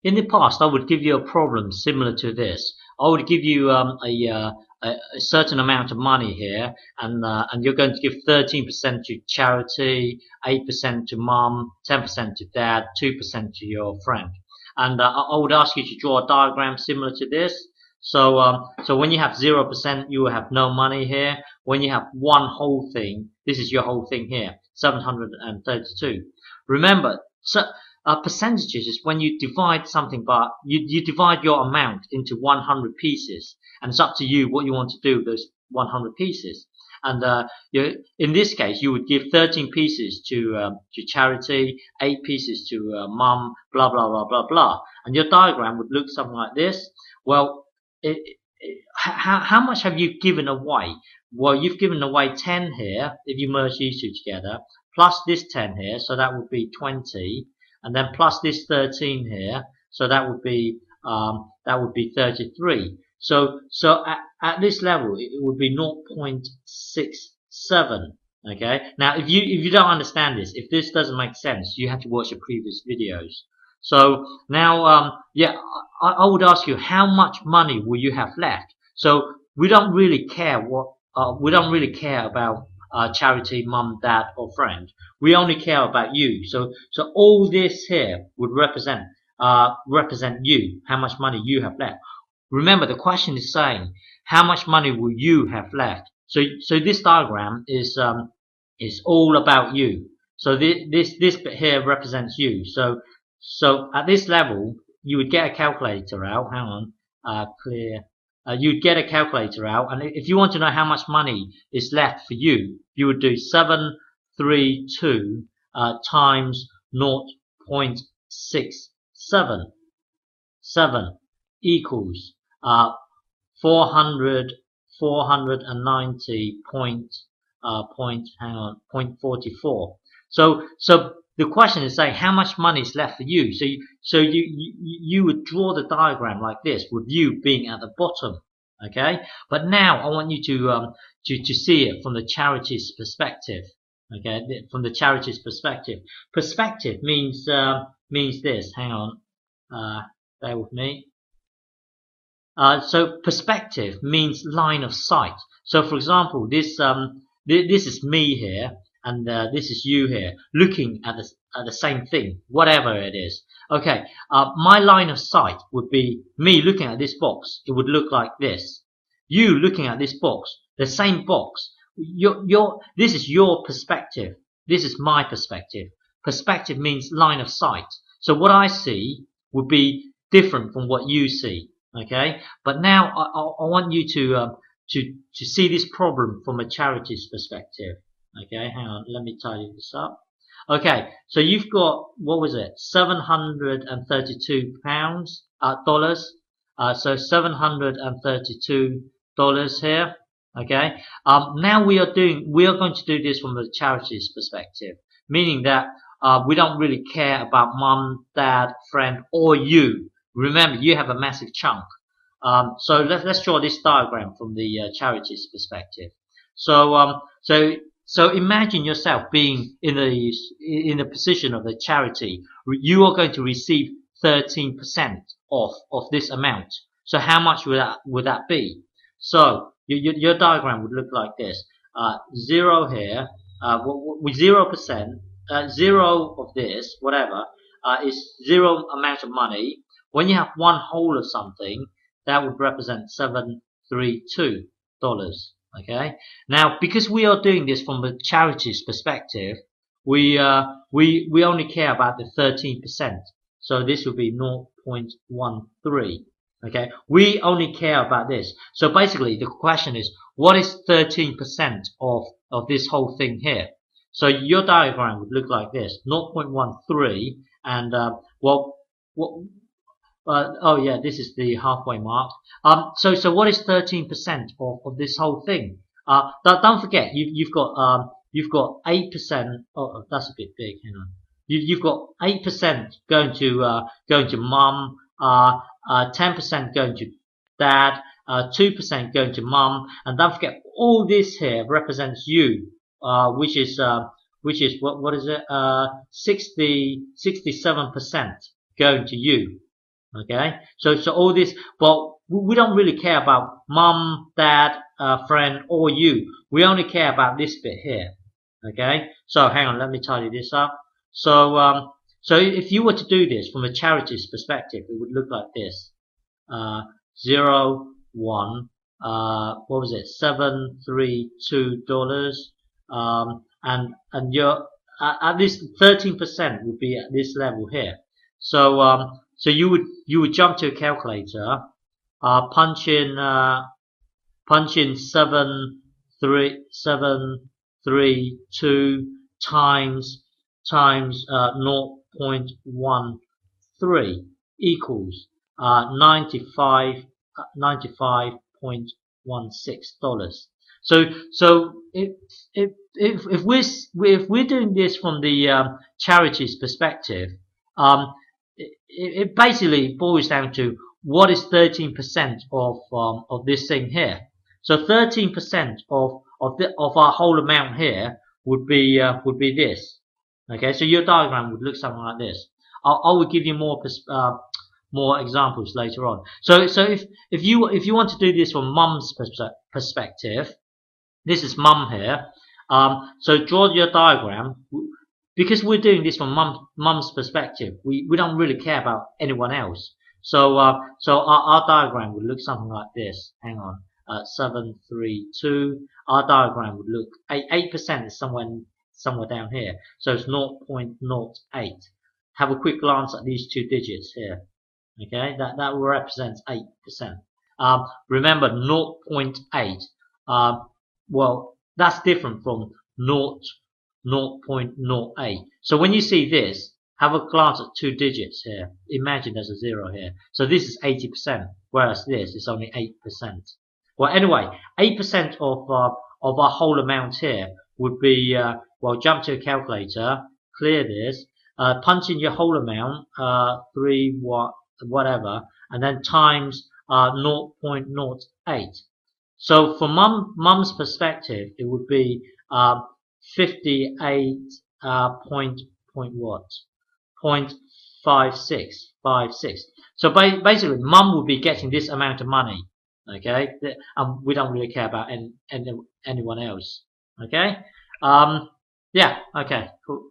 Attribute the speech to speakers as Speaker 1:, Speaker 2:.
Speaker 1: in the past, I would give you a problem similar to this. I would give you a certain amount of money here, and you're going to give 13% to charity, 8% to mum, 10% to dad, 2% to your friend. And I would ask you to draw a diagram similar to this. So when you have 0%, you will have no money here. When you have one whole thing, this is your whole thing here, 732. Remember, so percentages is when you divide something by you divide your amount into 100 pieces, and it's up to you what you want to do with those 100 pieces. And in this case, you would give 13 pieces to charity, 8 pieces to mum, blah blah blah blah blah, and your diagram would look something like this. Well, how much have you given away? Well, you've given away 10 here if you merge these two together, plus this 10 here, so that would be 20, and then plus this 13 here, so that would be 33. So at this level, it would be 0.67. Okay. Now, if you don't understand this, if this doesn't make sense, you have to watch the previous videos. So now, yeah, I would ask you, how much money will you have left? So we don't really care we don't really care about charity, mum, dad, or friend. We only care about you. So all this here would represent you, how much money you have left. Remember, the question is saying, how much money will you have left? So this diagram is all about you. So this bit here represents you. So at this level, you would get a calculator out. Hang on, clear. You'd get a calculator out, and if you want to know how much money is left for you, you would do 732 times 0.67. 7 equals 490 point 44. So the question is saying how much money is left for you. So you would draw the diagram like this, with you being at the bottom. Okay, but now I want you to see it from the charity's perspective. Okay, from the charity's perspective. Perspective means this. Hang on, bear with me. So perspective means line of sight. So for example, this is me here, and this is you here, looking at the same thing, whatever it is. Okay, my line of sight would be me looking at this box. It would look like this. You looking at this box, the same box. This is your perspective. This is my perspective. Perspective means line of sight. So what I see would be different from what you see. Okay, but now I want you to see this problem from a charity's perspective. Okay, hang on, let me tidy this up. Okay, so you've got, what was it, 732 pounds, dollars. So $732 here. Okay. Now we are going to do this from the charity's perspective, meaning that we don't really care about mum, dad, friend, or you. Remember, you have a massive chunk. So let's draw this diagram from the charity's perspective. So imagine yourself being in the position of the charity. You are going to receive 13% of this amount. So how much would that be? So your diagram would look like this. 0 here, with 0%, 0 of this, whatever, is 0 amount of money. When you have one whole of something, that would represent $732. Okay. Now, because we are doing this from the charity's perspective, we only care about the 13%. So this would be 0.13. Okay. We only care about this. So basically, the question is, what is 13% of this whole thing here? So your diagram would look like this: 0.13, and oh yeah, this is the halfway mark. So what is 13% of this whole thing? Don't forget, you've got 8%. Oh, that's a bit big. Hang on. You've got 8% going to mum, 10% going to dad, 2% going to mum, and don't forget, all this here represents you, which is what is it? 67% going to you. Okay, so all this, but we don't really care about mum, dad, friend, or you. We only care about this bit here. Okay, so hang on, let me tidy this up. So so if you were to do this from a charity's perspective, it would look like this: uh, 0, 1, what was it? $732, and you're at least 13% would be at this level here. So so you would jump to a calculator, punch in 732 times 0.13 equals 95.16 dollars. So if we're doing this from the charity's perspective, it basically boils down to what is 13% of this thing here. So 13% of our whole amount here would be this. Okay, so your diagram would look something like this. I will give you more examples later on. So if you want to do this from mum's perspective, this is mum here. So draw your diagram. Because we're doing this from mum's perspective, we don't really care about anyone else. So so our diagram would look something like this. Hang on, 732. Our diagram would look 8% is somewhere down here. So it's 0.08. Have a quick glance at these two digits here. Okay, that represents 8%. Remember 0.8. Well, that's different from 0.08. So when you see this, have a glance at two digits here. Imagine there's a 0 here. So this is 80%, whereas this is only 8%. Well, anyway, 8% of our whole amount here would be, well, jump to a calculator, clear this, punch in your whole amount, 3 whatever, and then times 0.08. So from mum's perspective, it would be 58 point what? 0.5656. So basically, mum would be getting this amount of money. Okay, we don't really care about anyone else. Okay, yeah. Okay, cool.